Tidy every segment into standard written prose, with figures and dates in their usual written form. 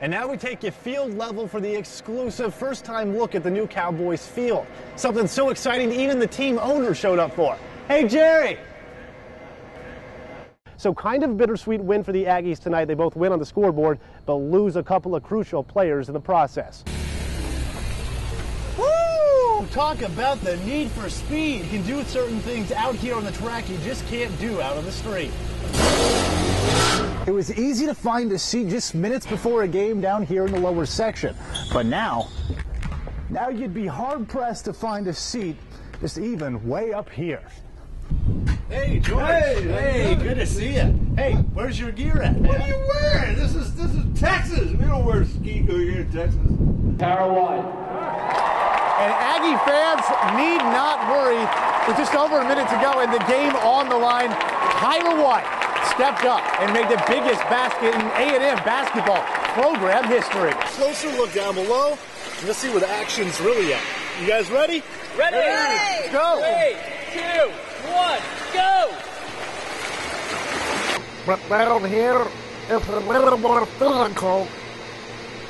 And now we take you field level for the exclusive first-time look at the new Cowboys field. Something so exciting even the team owner showed up for. Hey, Jerry! So kind of bittersweet win for the Aggies tonight. They both win on the scoreboard, but lose a couple of crucial players in the process. Woo! Talk about the need for speed. You can do certain things out here on the track you just can't do out on the street. It was easy to find a seat just minutes before a game down here in the lower section. But now you'd be hard-pressed to find a seat just even way up here. Hey, George. Hey, good to see you. Hey, where's your gear at, man? What are you wearing? This is Texas. We don't wear ski gear here in Texas. Power one. And Aggie fans need not worry. With just over a minute to go and the game on the line, Tyler White stepped up and made the biggest basket in A&M basketball program history. Closer look down below, and you'll see where the action's really at. You guys ready? Ready. Let's go. 3, 2, 1, go. But down here, it's a little more physical.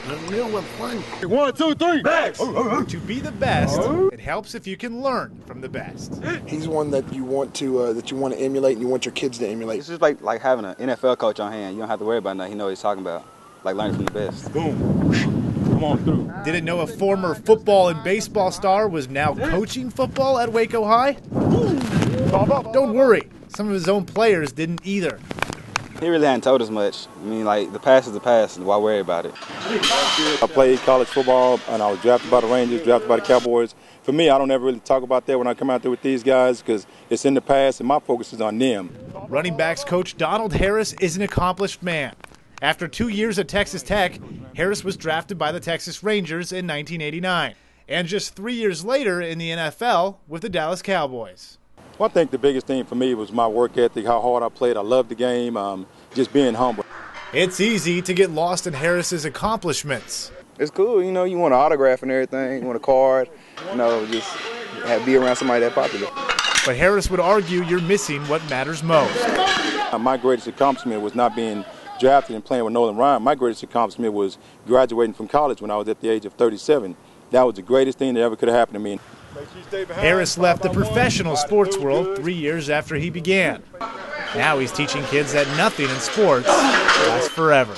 And you with fun. 1, 2, 3, bags. To be the best, it helps if you can learn from the best. He's one that you want to emulate, and you want your kids to emulate. It's just like having an NFL coach on hand. You don't have to worry about nothing. He knows what he's talking about. Like learning from the best. Boom. Come on through. Didn't know a former football and baseball star was now coaching football at Waco High? Don't worry, some of his own players didn't either. He really hadn't told us much. I mean, like, the past is the past. Why worry about it? I played college football, and I was drafted by the Rangers, drafted by the Cowboys. For me, I don't ever really talk about that when I come out there with these guys because it's in the past, and my focus is on them. Running backs coach Donald Harris is an accomplished man. After 2 years at Texas Tech, Harris was drafted by the Texas Rangers in 1989, and just 3 years later in the NFL with the Dallas Cowboys. Well, I think the biggest thing for me was my work ethic, how hard I played. I loved the game, just being humble. It's easy to get lost in Harris's accomplishments. It's cool, you know, you want an autograph and everything, you want a card, you know, just be around somebody that popular. But Harris would argue you're missing what matters most. My greatest accomplishment was not being drafted and playing with Nolan Ryan. My greatest accomplishment was graduating from college when I was at the age of 37. That was the greatest thing that ever could have happened to me. Harris left the professional sports world 3 years after he began. Now he's teaching kids that nothing in sports lasts forever.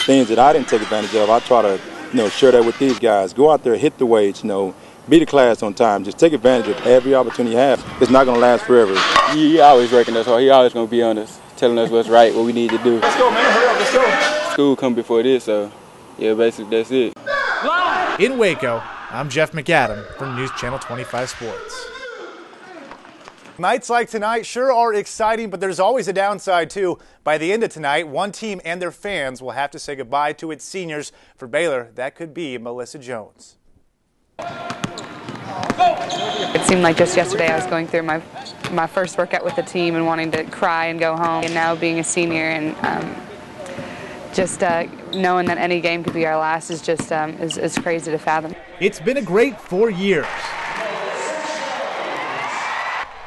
Things that I didn't take advantage of, I try to share that with these guys. Go out there, hit the weights, be the class on time. Just take advantage of every opportunity you have. It's not going to last forever. He always working us hard. He always going to be on us, telling us what's right, what we need to do. Let's go, man. Hurry up. Let's go. School come before this, so, yeah, basically that's it. In Waco, I'm Jeff McAdam from News Channel 25 Sports. Nights like tonight sure are exciting, but there's always a downside too. By the end of tonight, one team and their fans will have to say goodbye to its seniors. For Baylor, that could be Melissa Jones. It seemed like just yesterday I was going through my first workout with the team and wanting to cry and go home. And now being a senior and just knowing that any game could be our last is just is crazy to fathom. It's been a great 4 years.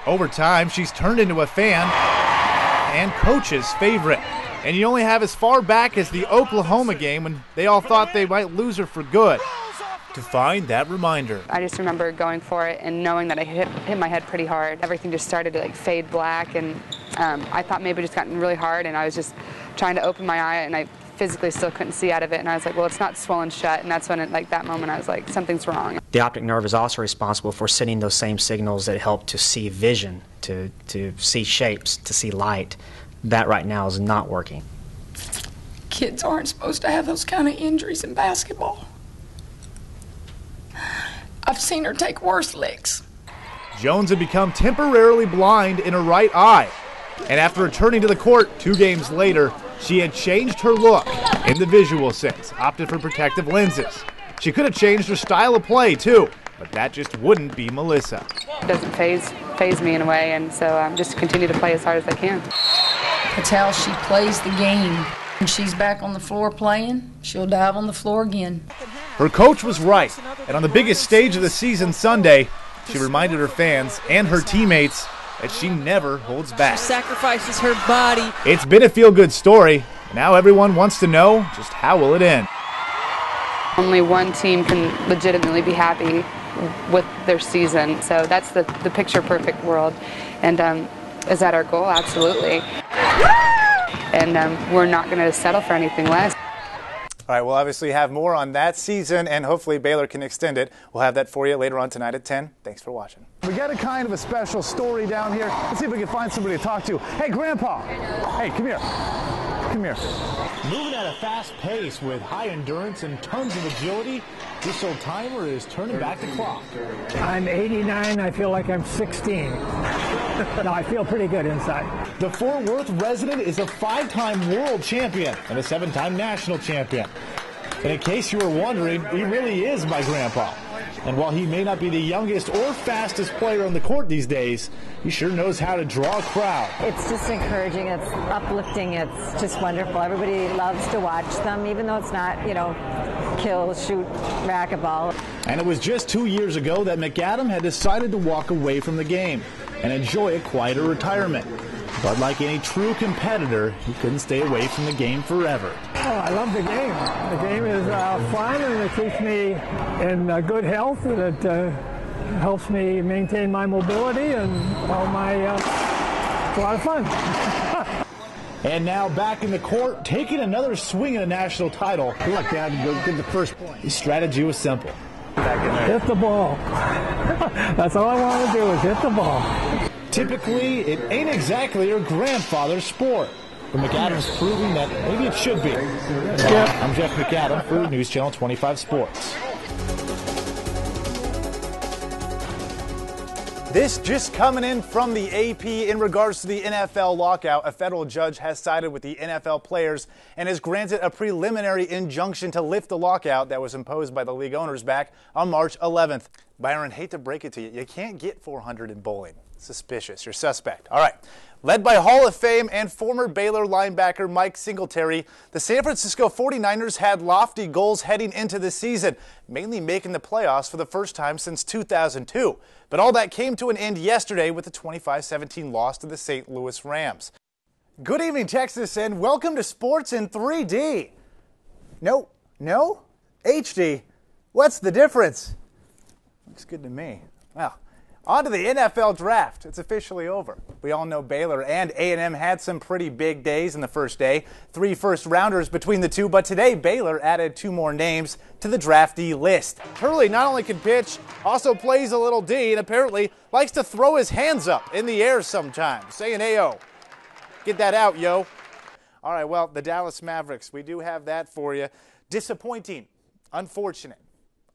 Over time, she's turned into a fan and coach's favorite. And you only have as far back as the Oklahoma game when they all thought they might lose her for good to find that reminder. I just remember going for it and knowing that I hit my head pretty hard. Everything just started to fade black, and I thought maybe it just gotten really hard, and I was just trying to open my eye, and I physically still couldn't see out of it, and I was like, well, it's not swollen shut, and that's when that moment I was like, something's wrong. The optic nerve is also responsible for sending those same signals that help to see vision, to see shapes, to see light. That right now is not working. Kids aren't supposed to have those kind of injuries in basketball. I've seen her take worse licks. Jones had become temporarily blind in her right eye, and after returning to the court 2 games later, she had changed her look in the visual sense, opted for protective lenses. She could have changed her style of play too, but that just wouldn't be Melissa. It doesn't phase me in a way, and so just continue to play as hard as I can. That's how she plays the game. When she's back on the floor playing, she'll dive on the floor again. Her coach was right, and on the biggest stage of the season Sunday, she reminded her fans and her teammates that she never holds back. She sacrifices her body. It's been a feel-good story. Now everyone wants to know just how will it end. Only one team can legitimately be happy with their season, so that's the picture perfect world. And is that our goal? Absolutely. And we're not going to settle for anything less. All right, we'll obviously have more on that season, and hopefully Baylor can extend it. We'll have that for you later on tonight at 10. Thanks for watching. We got a kind of a special story down here. Let's see if we can find somebody to talk to. Hey, Grandpa. Hey, come here. Come here. Moving at a fast pace with high endurance and tons of agility, this old timer is turning back the clock. I'm 89. I feel like I'm 16. No, I feel pretty good inside. The Fort Worth resident is a 5-time world champion and a 7-time national champion. And in case you were wondering, he really is my grandpa. And while he may not be the youngest or fastest player on the court these days, he sure knows how to draw a crowd. It's just encouraging. It's uplifting. It's just wonderful. Everybody loves to watch them, even though it's not, kill, shoot, racquetball. And it was just 2 years ago that McAdam had decided to walk away from the game and enjoy a quieter retirement. But like any true competitor, he couldn't stay away from the game forever. Oh, I love the game. The game is fun, and it keeps me in good health, and it helps me maintain my mobility and all my. It's a lot of fun. And now back in the court, taking another swing at a national title. Good luck, Dad. Get the first point. His strategy was simple. Hit the ball. That's all I want to do is hit the ball. Typically, it ain't exactly your grandfather's sport. But McAdam's proving that maybe it should be. I'm Jeff McAdam for News Channel 25 Sports. This just coming in from the AP in regards to the NFL lockout. A federal judge has sided with the NFL players and has granted a preliminary injunction to lift the lockout that was imposed by the league owners back on March 11th. Byron, hate to break it to you, you can't get 400 in bowling. Suspicious. You're suspect. All right. Led by Hall of Fame and former Baylor linebacker Mike Singletary, the San Francisco 49ers had lofty goals heading into the season, mainly making the playoffs for the first time since 2002. But all that came to an end yesterday with the 25-17 loss to the St. Louis Rams. Good evening, Texas, and welcome to Sports in 3D. No, HD. What's the difference? Looks good to me. Well, on to the NFL draft. It's officially over. We all know Baylor and A&M had some pretty big days in the first day. 3 first-rounders between the two, but today Baylor added 2 more names to the draftee list. Hurley not only can pitch, also plays a little D, and apparently likes to throw his hands up in the air sometimes, saying, "Hey-o, get that out, yo." All right, well, the Dallas Mavericks, we do have that for you. Disappointing, unfortunate,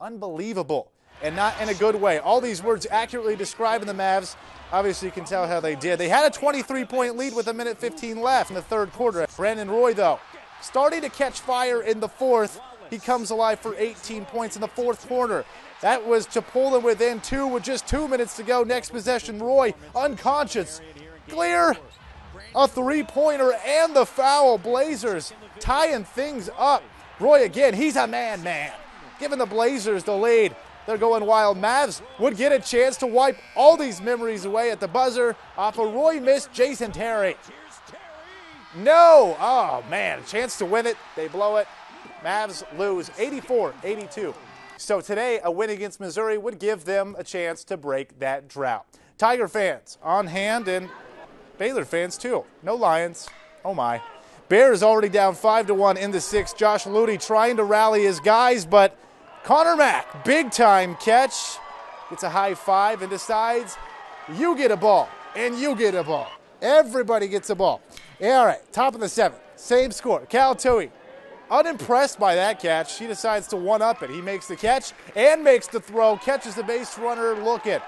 unbelievable, and not in a good way. All these words accurately describing the Mavs. Obviously, you can tell how they did. They had a 23-point lead with 1:15 left in the third quarter. Brandon Roy, though, starting to catch fire in the fourth. He comes alive for 18 points in the fourth quarter. That was to pull them within 2 with just 2 minutes to go. Next possession, Roy, unconscious. Clear, a three-pointer, and the foul. Blazers tying things up. Roy again, he's a man, giving the Blazers the lead. They're going wild. Mavs would get a chance to wipe all these memories away at the buzzer off a Roy missed Jason Terry. No! Oh, man, a chance to win it. They blow it. Mavs lose 84-82. So today, a win against Missouri would give them a chance to break that drought. Tiger fans on hand, and Baylor fans too. No Lions. Oh, my. Bears already down 5-1 in the sixth. Josh Ludy trying to rally his guys, but Connor Mack, big-time catch, gets a high five and decides you get a ball and you get a ball. Everybody gets a ball. All right, top of the seventh, same score. Cal Tui, unimpressed by that catch. He decides to one-up it. He makes the catch and makes the throw, catches the base runner looking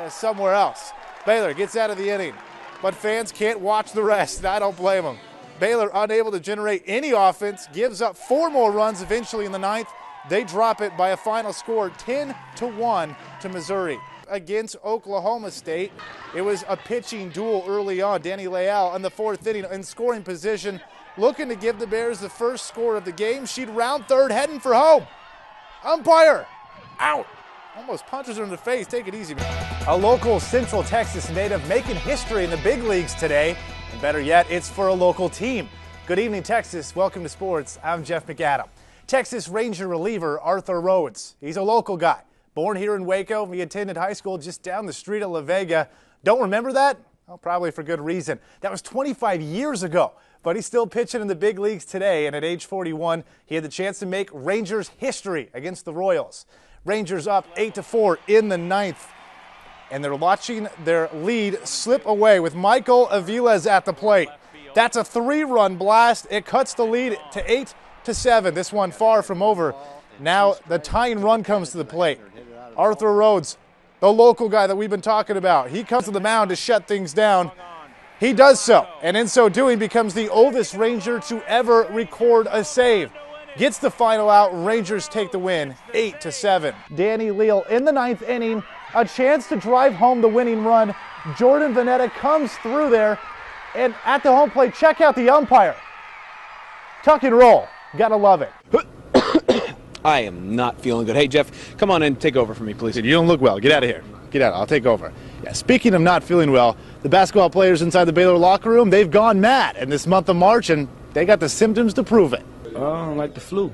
somewhere else. Baylor gets out of the inning, but fans can't watch the rest, and I don't blame them. Baylor unable to generate any offense, gives up 4 more runs eventually in the ninth. They drop it by a final score 10-1 to Missouri. Against Oklahoma State, it was a pitching duel early on. Danny Leal in the fourth inning in scoring position, looking to give the Bears the first score of the game. She'd round third, heading for home. Umpire, out. Almost punches her in the face. Take it easy, man. A local Central Texas native making history in the big leagues today. And better yet, it's for a local team. Good evening, Texas. Welcome to Sports. I'm Jeff McAdam. Texas Ranger reliever Arthur Rhodes. He's a local guy. Born here in Waco, he attended high school just down the street at La Vega. Don't remember that? Well, probably for good reason. That was 25 years ago, but he's still pitching in the big leagues today, and at age 41, he had the chance to make Rangers history against the Royals. Rangers up 8-4 in the ninth, and they're watching their lead slip away with Michael Aviles at the plate. That's a 3-run blast. It cuts the lead to 8-7. This one far from over. Now the tying run comes to the plate. Arthur Rhodes, the local guy that we've been talking about, he comes to the mound to shut things down. He does so, and in so doing becomes the oldest Ranger to ever record a save. Gets the final out. Rangers take the win, 8-7. Danny Leal in the ninth inning, a chance to drive home the winning run. Jordan Veneta comes through there, and at the home plate, check out the umpire. Tuck and roll. Gotta love it. I am not feeling good. Hey, Jeff, come on in, take over for me, please. You don't look well. Get out of here. Get out. I'll take over. Yeah, speaking of not feeling well, the basketball players inside the Baylor locker room, they've gone mad in this month of March, and they got the symptoms to prove it. Like the flu.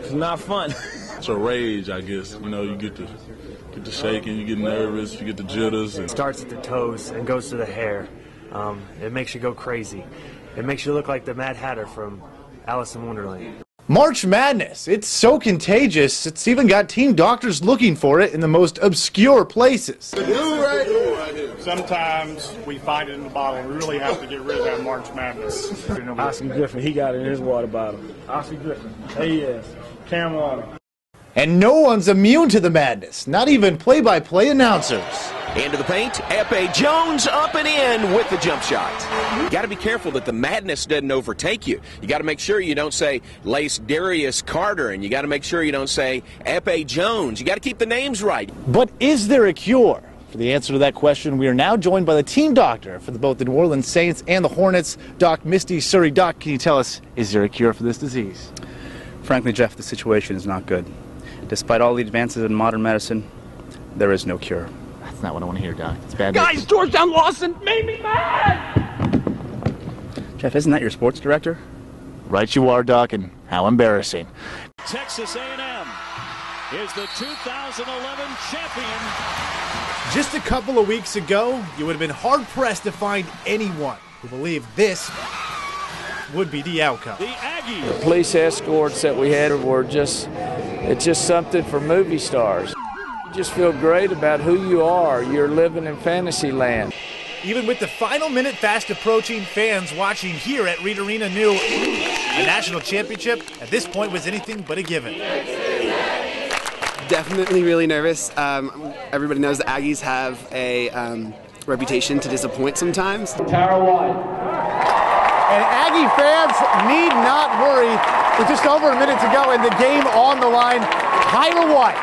It's not fun. It's a rage, I guess. You know, you get the shaking, you get nervous, you get the jitters. It starts at the toes and goes to the hair. It makes you go crazy. It makes you look like the Mad Hatter from Alice in Wonderland. March Madness, it's so contagious, it's even got team doctors looking for it in the most obscure places. Sometimes we find it in the bottle. We really have to get rid of that March Madness. Oscar Griffin, he got it in his water bottle. Oscar Griffin, there he is. Camera on him. And no one's immune to the madness, not even play-by-play announcers. Into the paint, Epe Jones up and in with the jump shot. You got to be careful that the madness doesn't overtake you. You got to make sure you don't say Lace Darius Carter, and you got to make sure you don't say Epe Jones. You got to keep the names right. But is there a cure? For the answer to that question, we are now joined by the team doctor for both the New Orleans Saints and the Hornets, Doc Misty Surrey. Doc, can you tell us, is there a cure for this disease? Frankly, Jeff, the situation is not good. Despite all the advances in modern medicine, there is no cure. That's not what I want to hear, Doc. It's bad. Guys, Georgetown Lawson made me mad! Jeff, isn't that your sports director? Right you are, Doc, and how embarrassing. Texas A&M is the 2011 champion. Just a couple of weeks ago, you would have been hard-pressed to find anyone who believed this would be the outcome. The Aggies. The police escorts that we had were it's just something for movie stars. You just feel great about who you are. You're living in fantasy land. Even with the final minute fast approaching, fans watching here at Reed Arena knew a national championship at this point was anything but a given. Definitely really nervous. Everybody knows the Aggies have a reputation to disappoint sometimes. Tower 1. And Aggie fans need not worry. With just over a minute to go and the game on the line, Tyler White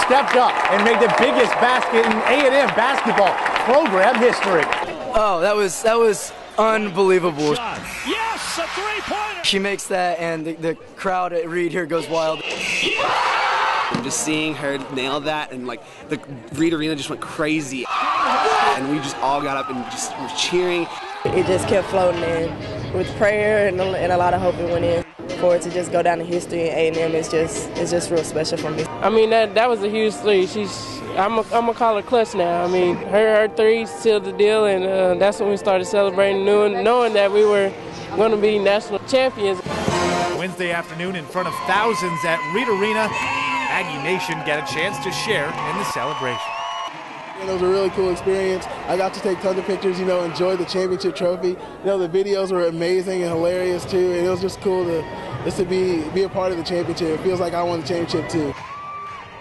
stepped up and made the biggest basket in A&M basketball program history. Oh, that was unbelievable. Yes, a three-pointer. She makes that, and the crowd at Reed here goes wild. And just seeing her nail that, and like the Reed Arena just went crazy, and we just all got up and just were cheering. It just kept floating in with prayer and a lot of hope it went in. For it to just go down in history in A&M is just real special for me. I mean, that was a huge three. I'm gonna call her clutch now. I mean, her three sealed the deal, and that's when we started celebrating, knowing that we were going to be national champions. Wednesday afternoon in front of thousands at Reed Arena, Aggie Nation got a chance to share in the celebration. It was a really cool experience. I got to take tons of pictures, enjoy the championship trophy. The videos were amazing and hilarious too, and it was just cool to be a part of the championship. It feels like I won the championship too.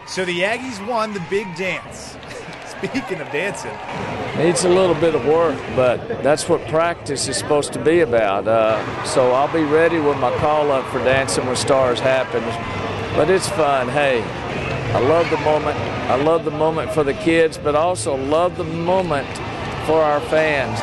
So the Aggies won the big dance. Speaking of dancing. Needs a little bit of work, but that's what practice is supposed to be about. So I'll be ready when my call-up for Dancing with Stars happens. But it's fun. Hey, I love the moment. I love the moment for the kids, but also love the moment for our fans.